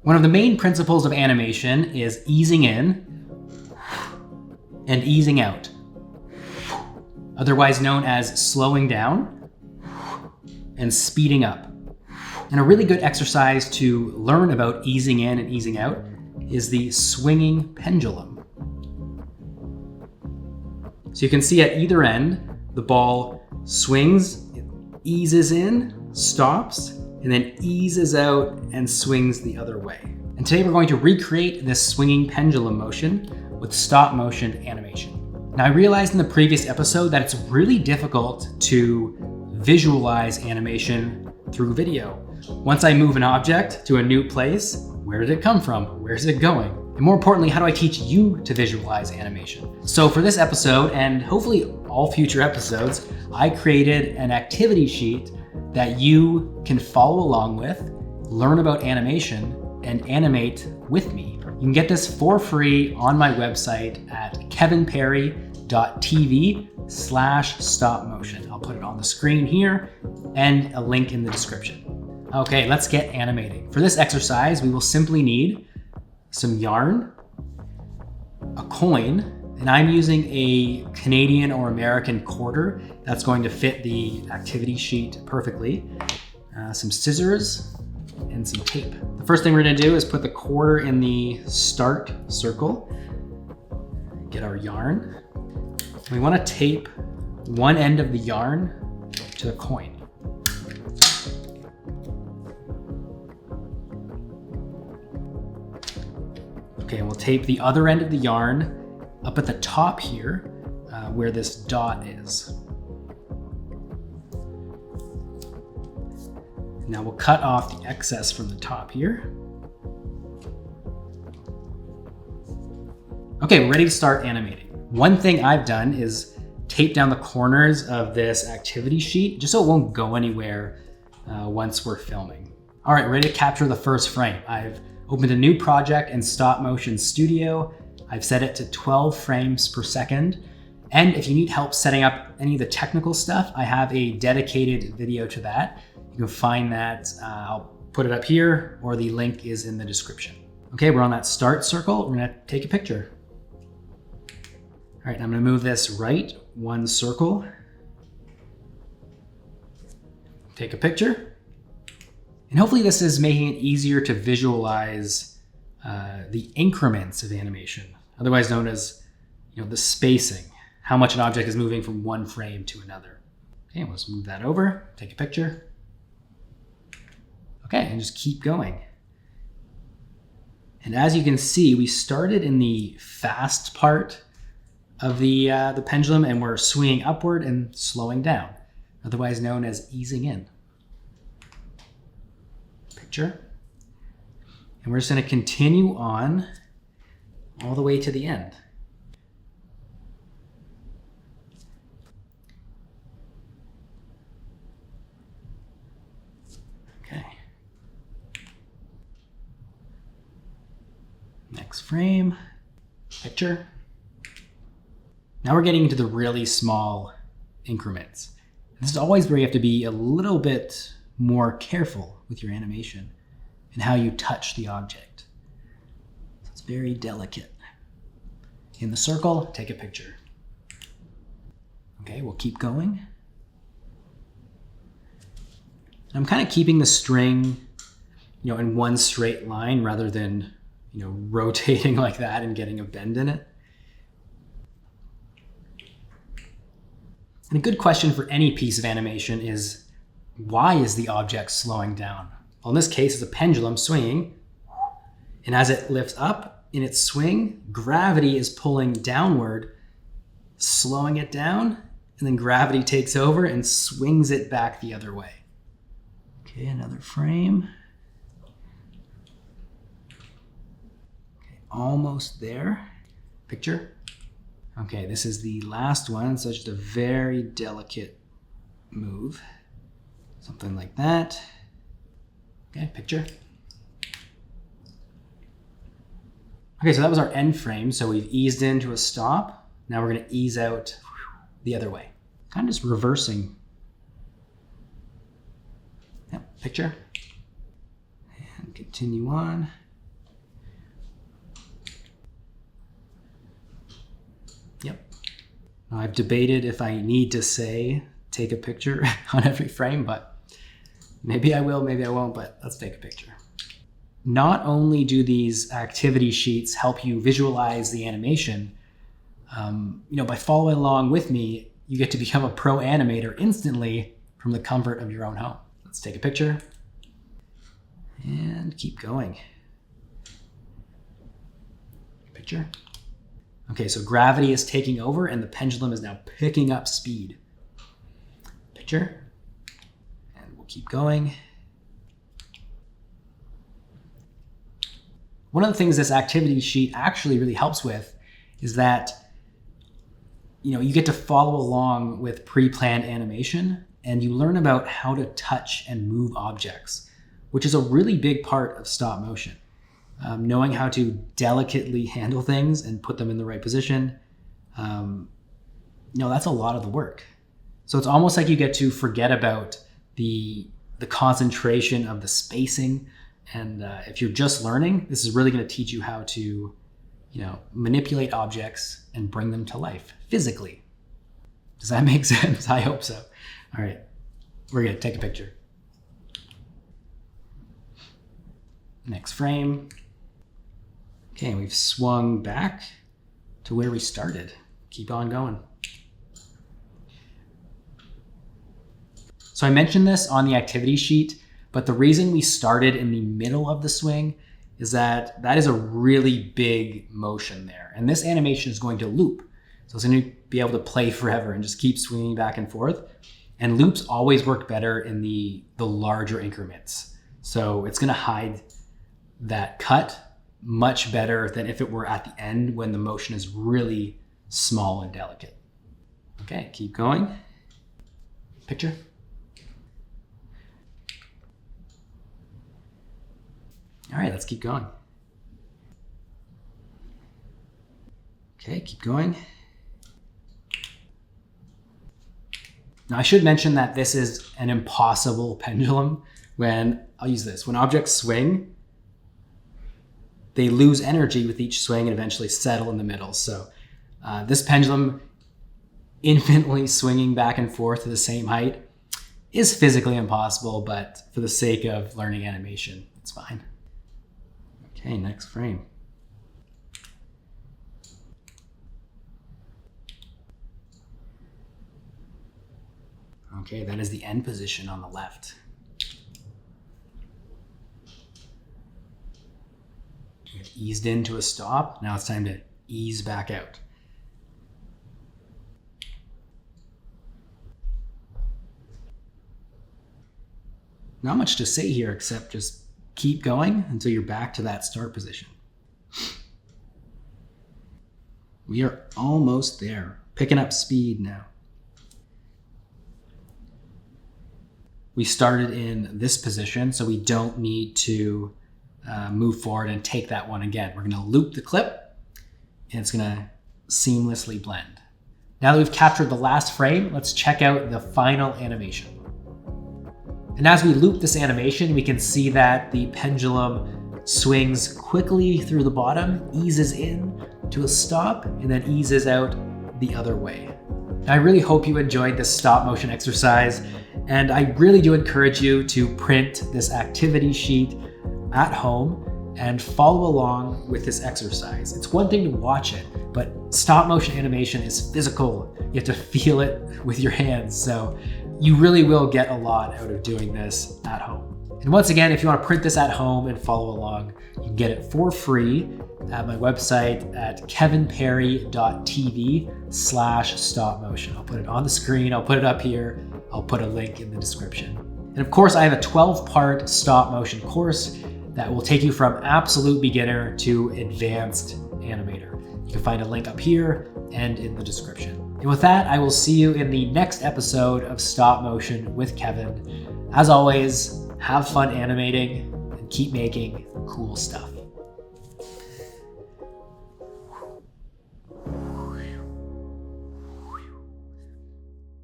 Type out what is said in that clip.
One of the main principles of animation is easing in and easing out, otherwise known as slowing down and speeding up. And a really good exercise to learn about easing in and easing out is the swinging pendulum. So you can see at either end, the ball swings, it eases in, stops, and then eases out and swings the other way. And today we're going to recreate this swinging pendulum motion with stop motion animation. Now, I realized in the previous episode that it's really difficult to visualize animation through video. Once I move an object to a new place, where did it come from? Where's it going? And more importantly, how do I teach you to visualize animation? So for this episode, and hopefully all future episodes, I created an activity sheet that you can follow along with, learn about animation, and animate with me. You can get this for free on my website at kevinparry.tv/stopmotion. I'll put it on the screen here and a link in the description. Okay, let's get animating. For this exercise, we will simply need some yarn, a coin, and I'm using a Canadian or American quarter that's going to fit the activity sheet perfectly, some scissors, and some tape. The first thing we're gonna do is put the quarter in the start circle, get our yarn. We wanna tape one end of the yarn to the coin. Okay, we'll tape the other end of the yarn up at the top here, where this dot is. Now we'll cut off the excess from the top here. Okay, we're ready to start animating. One thing I've done is tape down the corners of this activity sheet just so it won't go anywhere once we're filming. All right, ready to capture the first frame. I've opened a new project in Stop Motion Studio. I've set it to 12 frames per second. And if you need help setting up any of the technical stuff, I have a dedicated video to that. You can find that, I'll put it up here, or the link is in the description. Okay, we're on that start circle. We're gonna take a picture. All right, I'm gonna move this right one circle. Take a picture. And hopefully this is making it easier to visualize the increments of animation, otherwise known as the spacing, how much an object is moving from one frame to another. Okay, let's move that over, take a picture. Okay, and just keep going. And as you can see, we started in the fast part of the pendulum, and we're swinging upward and slowing down, otherwise known as easing in. Picture. And we're just going to continue on all the way to the end. Okay. Next frame. Picture. Now we're getting into the really small increments. This is always where you have to be a little bit more careful with your animation and how you touch the object. So it's very delicate. In the circle, take a picture. Okay, we'll keep going. I'm kind of keeping the string, in one straight line rather than, rotating like that and getting a bend in it. And a good question for any piece of animation is, why is the object slowing down? Well, in this case, it's a pendulum swinging, and as it lifts up in its swing, gravity is pulling downward, slowing it down, and then gravity takes over and swings it back the other way. Okay, another frame. Okay, almost there. Picture. Okay, this is the last one, so it's just a very delicate move. Something like that. Okay, picture. Okay, so that was our end frame. So we've eased into a stop. Now we're going to ease out the other way. Kind of just reversing. Yep, picture. And continue on. Now, I've debated if I need to say, take a picture on every frame, but maybe I will, maybe I won't, but let's take a picture. Not only do these activity sheets help you visualize the animation, by following along with me, you get to become a pro animator instantly from the comfort of your own home. Let's take a picture and keep going. Picture. Okay, so gravity is taking over and the pendulum is now picking up speed. Picture. And we'll keep going. One of the things this activity sheet actually really helps with is that you get to follow along with pre-planned animation and you learn about how to touch and move objects, which is a really big part of stop motion. Knowing how to delicately handle things and put them in the right position, that's a lot of the work. So it's almost like you get to forget about the concentration of the spacing. And if you're just learning, this is really going to teach you how to, manipulate objects and bring them to life physically. Does that make sense? I hope so. All right, we're going to take a picture. Next frame. Okay, we've swung back to where we started. Keep on going. So I mentioned this on the activity sheet, but the reason we started in the middle of the swing is that is a really big motion there. And this animation is going to loop. So it's going to be able to play forever and just keep swinging back and forth. And loops always work better in the larger increments. So it's going to hide that cut much better than if it were at the end when the motion is really small and delicate. Okay, keep going. Picture. All right, let's keep going. Okay, keep going. Now I should mention that this is an impossible pendulum. When objects swing, they lose energy with each swing and eventually settle in the middle. So this pendulum infinitely swinging back and forth to the same height is physically impossible, but for the sake of learning animation, it's fine. Okay, next frame. Okay, that is the end position on the left. It eased into a stop. Now it's time to ease back out. Not much to say here except just keep going until you're back to that start position. We are almost there. Picking up speed now. We started in this position, so we don't need to move forward and take that one again. We're going to loop the clip and it's going to seamlessly blend. Now that we've captured the last frame, let's check out the final animation. And as we loop this animation, we can see that the pendulum swings quickly through the bottom, eases in to a stop, and then eases out the other way. I really hope you enjoyed this stop motion exercise, and I really do encourage you to print this activity sheet at home and follow along with this exercise. It's one thing to watch it, but stop motion animation is physical. You have to feel it with your hands, so you really will get a lot out of doing this at home. And once again, if you want to print this at home and follow along, you can get it for free at my website at kevinparry.tv/stopmotion. I'll put it on the screen, I'll put it up here, I'll put a link in the description. And of course, I have a 12-part stop motion course that will take you from absolute beginner to advanced animator. You can find a link up here and in the description. And with that, I will see you in the next episode of Stop Motion with Kevin. As always, have fun animating and keep making cool stuff.